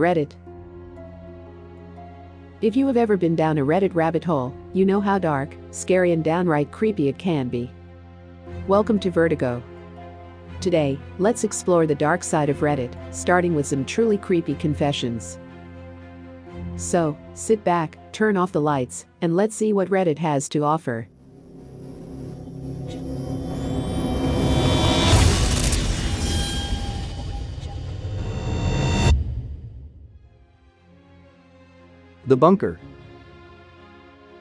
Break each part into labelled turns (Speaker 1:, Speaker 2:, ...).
Speaker 1: Reddit. If you have ever been down a Reddit rabbit hole, you know how dark, scary and downright creepy it can be. Welcome to Vertigo. Today, let's explore the dark side of Reddit, starting with some truly creepy confessions. So, sit back, turn off the lights, and let's see what Reddit has to offer.
Speaker 2: The bunker.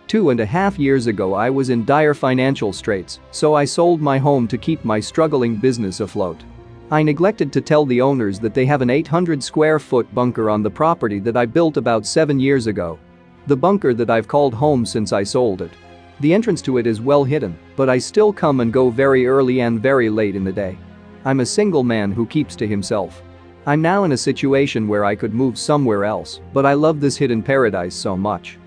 Speaker 2: 2.5 years ago I was in dire financial straits, so I sold my home to keep my struggling business afloat. I neglected to tell the owners that they have an 800 square foot bunker on the property that I built about 7 years ago. The bunker that I've called home since I sold it. The entrance to it is well hidden, but I still come and go very early and very late in the day. I'm a single man who keeps to himself. I'm now in a situation where I could move somewhere else, but I love this hidden paradise so much.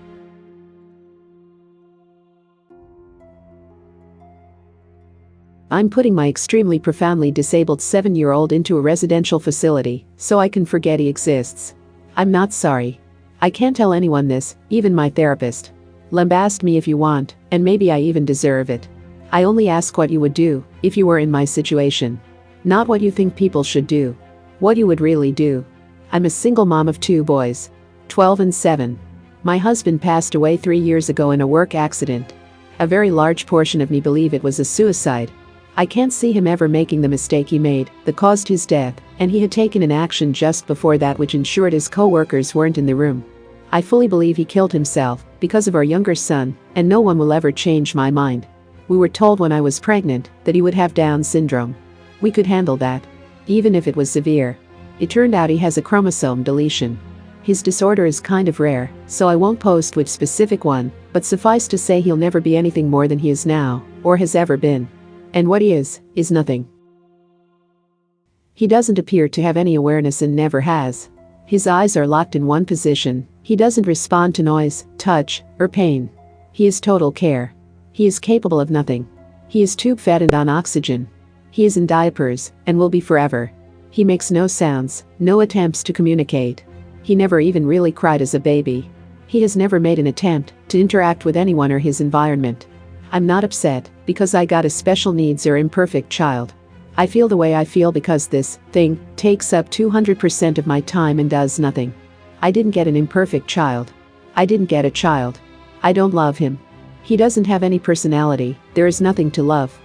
Speaker 1: I'm putting my extremely profoundly disabled 7-year-old into a residential facility so I can forget he exists. I'm not sorry. I can't tell anyone this, even my therapist. Lambast me if you want, and maybe I even deserve it. I only ask what you would do if you were in my situation. Not what you think people should do. What you would really do. I'm a single mom of 2 boys, 12 and 7. My husband passed away 3 years ago in a work accident. A very large portion of me believe it was a suicide. I can't see him ever making the mistake he made that caused his death, and he had taken an action just before that which ensured his co-workers weren't in the room. I fully believe he killed himself because of our younger son, and no one will ever change my mind. We were told when I was pregnant that he would have Down syndrome. We could handle that. Even if it was severe. It turned out he has a chromosome deletion. His disorder is kind of rare, so I won't post which specific one, but suffice to say he'll never be anything more than he is now, or has ever been. And what he is nothing. He doesn't appear to have any awareness and never has. His eyes are locked in one position, he doesn't respond to noise, touch, or pain. He is total care. He is capable of nothing. He is tube-fed and on oxygen. He is in diapers, and will be forever. He makes no sounds, no attempts to communicate. He never even really cried as a baby. He has never made an attempt to interact with anyone or his environment. I'm not upset because I got a special needs or imperfect child. I feel the way I feel because this thing takes up 200% of my time and does nothing. I didn't get an imperfect child. I didn't get a child. I don't love him. He doesn't have any personality, there is nothing to love.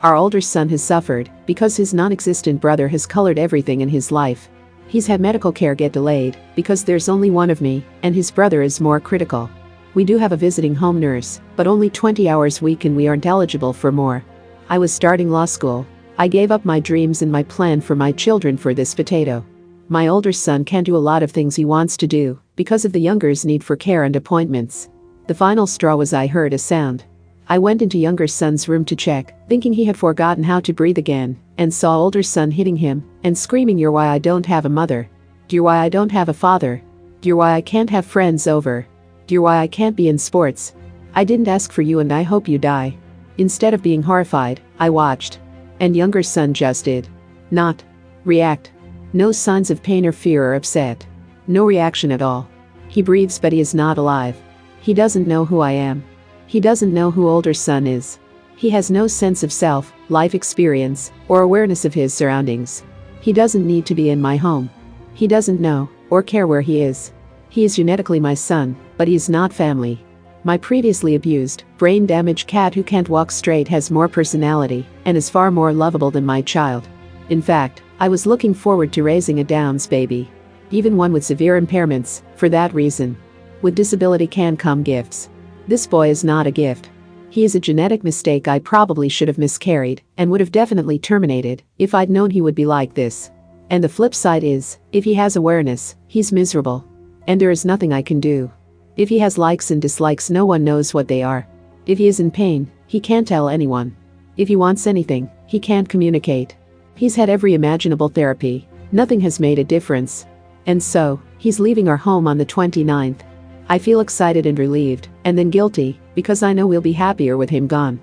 Speaker 1: Our older son has suffered because his non-existent brother has colored everything in his life. He's had medical care get delayed because there's only one of me, and his brother is more critical. We do have a visiting home nurse, but only 20 hours a week and we aren't eligible for more. I was starting law school. I gave up my dreams and my plan for my children for this potato. My older son can't do a lot of things he wants to do because of the younger's need for care and appointments. The final straw was I heard a sound. I went into younger son's room to check, thinking he had forgotten how to breathe again, and saw older son hitting him and screaming, "You're why I don't have a mother. You're why I don't have a father. You're why I can't have friends over. You're why I can't be in sports. I didn't ask for you and I hope you die." Instead of being horrified, I watched. And younger son just did not react. No signs of pain or fear or upset. No reaction at all. He breathes but he is not alive. He doesn't know who I am. He doesn't know who older son is. He has no sense of self, life experience, or awareness of his surroundings. He doesn't need to be in my home. He doesn't know or care where he is. He is genetically my son, but he is not family. My previously abused, brain-damaged cat who can't walk straight has more personality and is far more lovable than my child. In fact, I was looking forward to raising a Downs baby. Even one with severe impairments, for that reason. With disability can come gifts. This boy is not a gift. He is a genetic mistake I probably should have miscarried and would have definitely terminated if I'd known he would be like this. And the flip side is, if he has awareness, he's miserable. And there is nothing I can do. If he has likes and dislikes, no one knows what they are. If he is in pain, he can't tell anyone. If he wants anything, he can't communicate. He's had every imaginable therapy. Nothing has made a difference. And so, he's leaving our home on the 29th. I feel excited and relieved, and then guilty, because I know we'll be happier with him gone.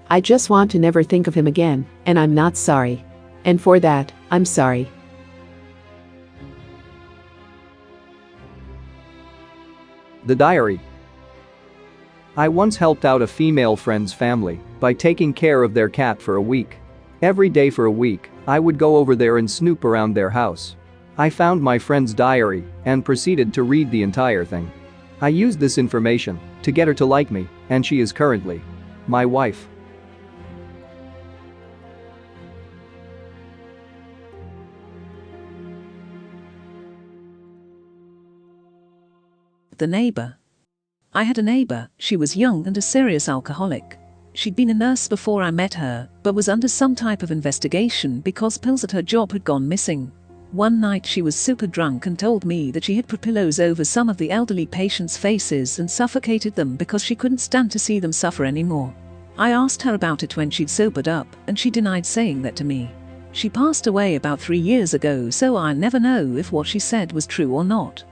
Speaker 1: I just want to never think of him again, and I'm not sorry. And for that, I'm sorry.
Speaker 2: The diary. I once helped out a female friend's family by taking care of their cat for a week. Every day for a week, I would go over there and snoop around their house. I found my friend's diary and proceeded to read the entire thing. I used this information to get her to like me, and she is currently my wife.
Speaker 3: The neighbor. I had a neighbor. She was young and a serious alcoholic. She'd been a nurse before I met her, but was under some type of investigation because pills at her job had gone missing. One night she was super drunk and told me that she had put pillows over some of the elderly patients' faces and suffocated them because she couldn't stand to see them suffer anymore. I asked her about it when she'd sobered up, and she denied saying that to me. She passed away about 3 years ago, so I never know if what she said was true or not.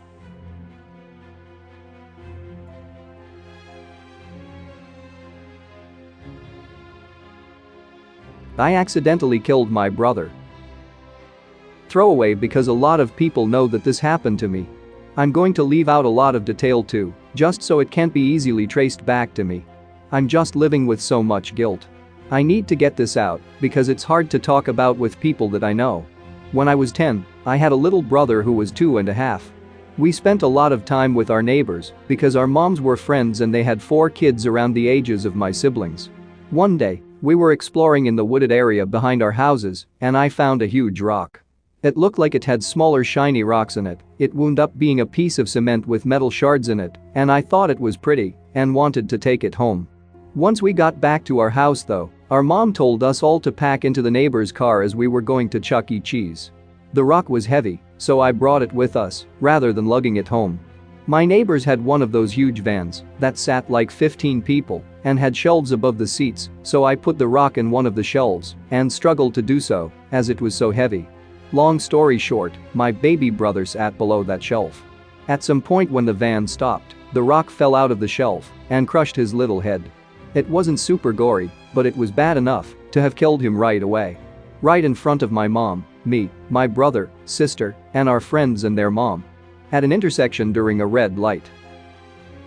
Speaker 2: I accidentally killed my brother. Throwaway because a lot of people know that this happened to me. I'm going to leave out a lot of detail too, just so it can't be easily traced back to me. I'm just living with so much guilt. I need to get this out because it's hard to talk about with people that I know. When I was 10, I had a little brother who was 2.5. We spent a lot of time with our neighbors because our moms were friends and they had 4 kids around the ages of my siblings. One day, we were exploring in the wooded area behind our houses and I found a huge rock. It looked like it had smaller shiny rocks in it. It wound up being a piece of cement with metal shards in it, and I thought it was pretty and wanted to take it home. Once we got back to our house though, our mom told us all to pack into the neighbor's car as we were going to Chuck E. Cheese. The rock was heavy, so I brought it with us rather than lugging it home. My neighbors had one of those huge vans that sat like 15 people and had shelves above the seats, so I put the rock in one of the shelves and struggled to do so as it was so heavy. Long story short, my baby brother sat below that shelf. At some point when the van stopped, the rock fell out of the shelf and crushed his little head. It wasn't super gory, but it was bad enough to have killed him right away. Right in front of my mom, me, my brother, sister, and our friends and their mom. At an intersection during a red light.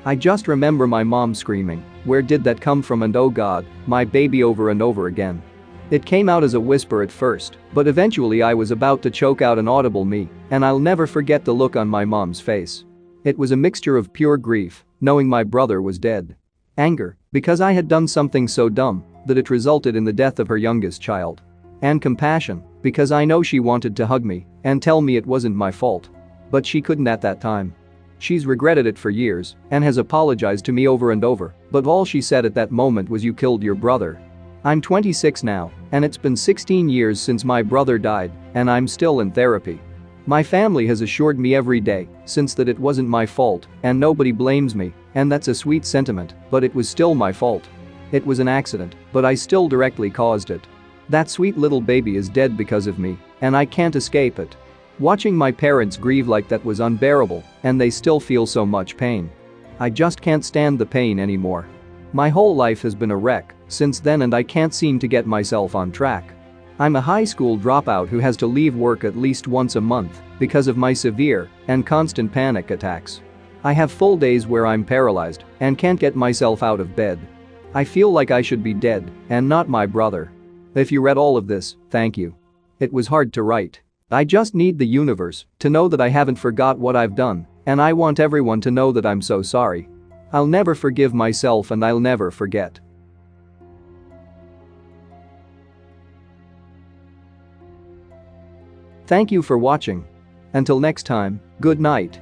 Speaker 2: I just remember my mom screaming, "Where did that come from?" and "Oh God, my baby," over and over again. It came out as a whisper at first, but eventually I was about to choke out an audible "me," and I'll never forget the look on my mom's face. It was a mixture of pure grief, knowing my brother was dead. Anger, because I had done something so dumb that it resulted in the death of her youngest child. And compassion, because I know she wanted to hug me and tell me it wasn't my fault. But she couldn't at that time. She's regretted it for years and has apologized to me over and over, but all she said at that moment was, "You killed your brother." I'm 26 now, and it's been 16 years since my brother died, and I'm still in therapy. My family has assured me every day since that it wasn't my fault and nobody blames me, and that's a sweet sentiment, but it was still my fault. It was an accident, but I still directly caused it. That sweet little baby is dead because of me, and I can't escape it. Watching my parents grieve like that was unbearable, and they still feel so much pain. I just can't stand the pain anymore. My whole life has been a wreck since then and I can't seem to get myself on track. I'm a high school dropout who has to leave work at least once a month because of my severe and constant panic attacks. I have full days where I'm paralyzed and can't get myself out of bed. I feel like I should be dead and not my brother. If you read all of this, thank you. It was hard to write. I just need the universe to know that I haven't forgot what I've done, and I want everyone to know that I'm so sorry. I'll never forgive myself and I'll never forget. Thank you for watching. Until next time, good night.